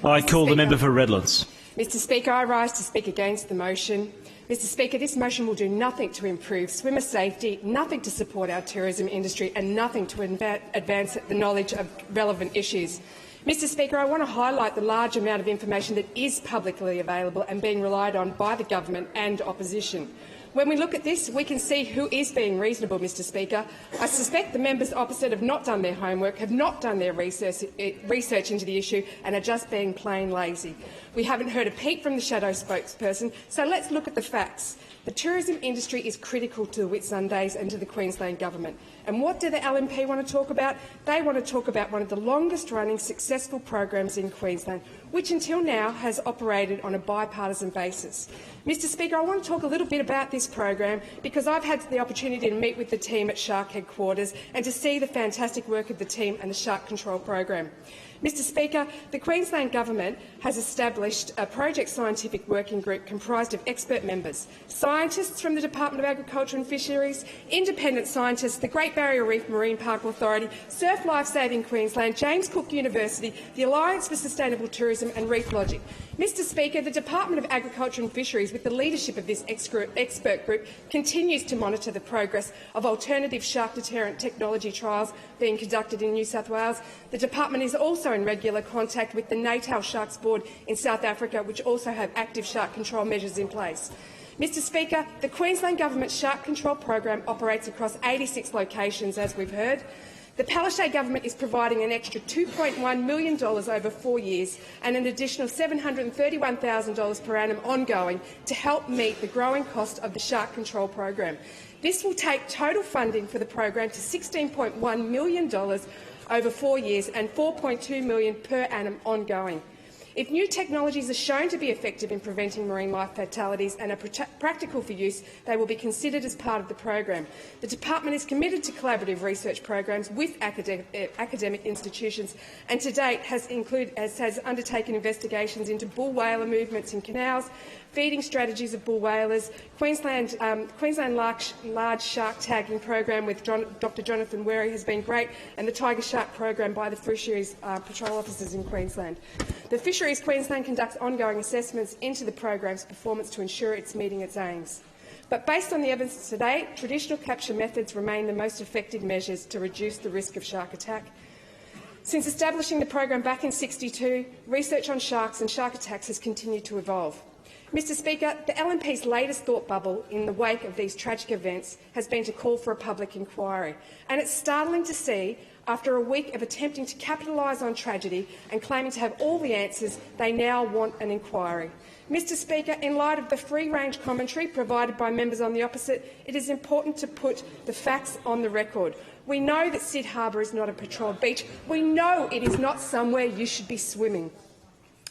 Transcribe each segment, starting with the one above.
I call the member for Redlands. Mr Speaker, I rise to speak against the motion. Mr Speaker, this motion will do nothing to improve swimmer safety, nothing to support our tourism industry and nothing to advance the knowledge of relevant issues. Mr Speaker, I want to highlight the large amount of information that is publicly available and being relied on by the government and opposition. When we look at this, we can see who is being reasonable, Mr Speaker. I suspect the members opposite have not done their homework, have not done their research into the issue and are just being plain lazy. We haven't heard a peep from the shadow spokesperson, so let's look at the facts. The tourism industry is critical to the Whitsundays and to the Queensland Government. And what do the LNP want to talk about? They want to talk about one of the longest-running successful programs in Queensland, which until now has operated on a bipartisan basis. Mr Speaker, I want to talk a little bit about this program because I've had the opportunity to meet with the team at Shark Headquarters and to see the fantastic work of the team and the Shark Control Program. Mr Speaker, the Queensland Government has established a project scientific working group comprised of expert members, scientists from the Department of Agriculture and Fisheries, independent scientists, the Great Barrier Reef Marine Park Authority, Surf Life Saving Queensland, James Cook University, the Alliance for Sustainable Tourism and Reef Logic. Mr Speaker, the Department of Agriculture and Fisheries, with the leadership of this expert group, continues to monitor the progress of alternative shark deterrent technology trials being conducted in New South Wales. The department is also in regular contact with the Natal Sharks Board in South Africa, which also have active shark control measures in place. Mr Speaker, the Queensland Government Shark Control Program operates across 86 locations, as we've heard. The Palaszczuk Government is providing an extra $2.1 million over 4 years and an additional $731,000 per annum ongoing to help meet the growing cost of the Shark Control Program. This will take total funding for the program to $16.1 million over 4 years and $4.2 million per annum ongoing. If new technologies are shown to be effective in preventing marine life fatalities and are practical for use, they will be considered as part of the program. The department is committed to collaborative research programs with academic institutions and to date has undertaken investigations into bull whaler movements in canals, feeding strategies of bull whalers, Queensland large shark tagging program with Dr Jonathan Wherry has been great, and the tiger shark program by the Fisheries Patrol officers in Queensland. The Fisheries Queensland conducts ongoing assessments into the program's performance to ensure it's meeting its aims. But based on the evidence to date, traditional capture methods remain the most effective measures to reduce the risk of shark attack. Since establishing the program back in '62, research on sharks and shark attacks has continued to evolve. Mr Speaker, the LNP's latest thought bubble in the wake of these tragic events has been to call for a public inquiry, and it's startling to see, after a week of attempting to capitalise on tragedy and claiming to have all the answers, they now want an inquiry. Mr Speaker, in light of the free-range commentary provided by members on the opposite, it is important to put the facts on the record. We know that Syd Harbour is not a patrolled beach. We know it is not somewhere you should be swimming.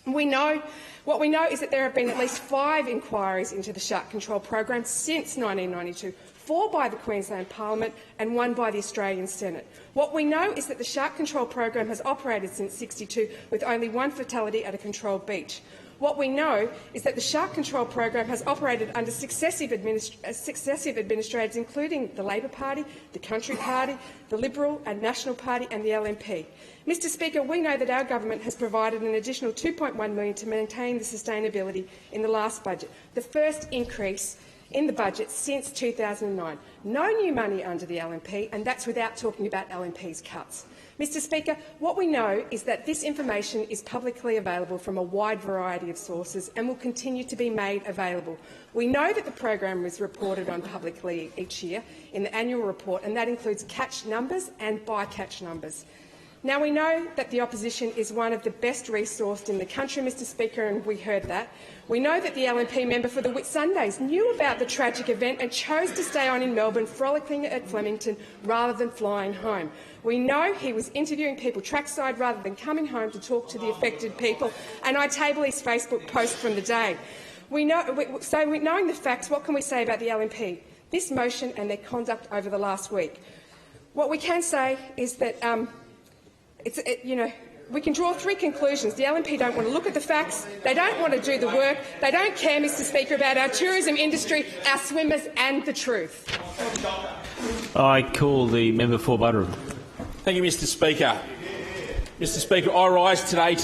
What we know is that there have been at least 5 inquiries into the shark control program since 1992, 4 by the Queensland Parliament and 1 by the Australian Senate. What we know is that the shark control program has operated since '62 with only 1 fatality at a controlled beach. What we know is that the shark control program has operated under successive administrators, including the Labor Party, the Country Party, the Liberal and National Party and the LNP. Mr Speaker, we know that our government has provided an additional $2.1 million to maintain the sustainability in the last budget, the first increase in the budget since 2009. No new money under the LNP, and that's without talking about LNP's cuts. Mr Speaker, what we know is that this information is publicly available from a wide variety of sources and will continue to be made available. We know that the program is reported on publicly each year in the annual report, and that includes catch numbers and bycatch numbers. Now, we know that the opposition is one of the best resourced in the country, Mr Speaker, and we heard that. We know that the LNP member for the Whitsundays knew about the tragic event and chose to stay on in Melbourne, frolicking at Flemington rather than flying home. We know he was interviewing people trackside rather than coming home to talk to the affected people, and I table his Facebook post from the day. Knowing the facts, what can we say about the LNP, this motion and their conduct over the last week? What we can say is that we can draw 3 conclusions. The LNP don't want to look at the facts, they don't want to do the work, they don't care, Mr Speaker, about our tourism industry, our swimmers and the truth. I call the member for Buderim. Thank you, Mr Speaker. Mr Speaker, I rise today to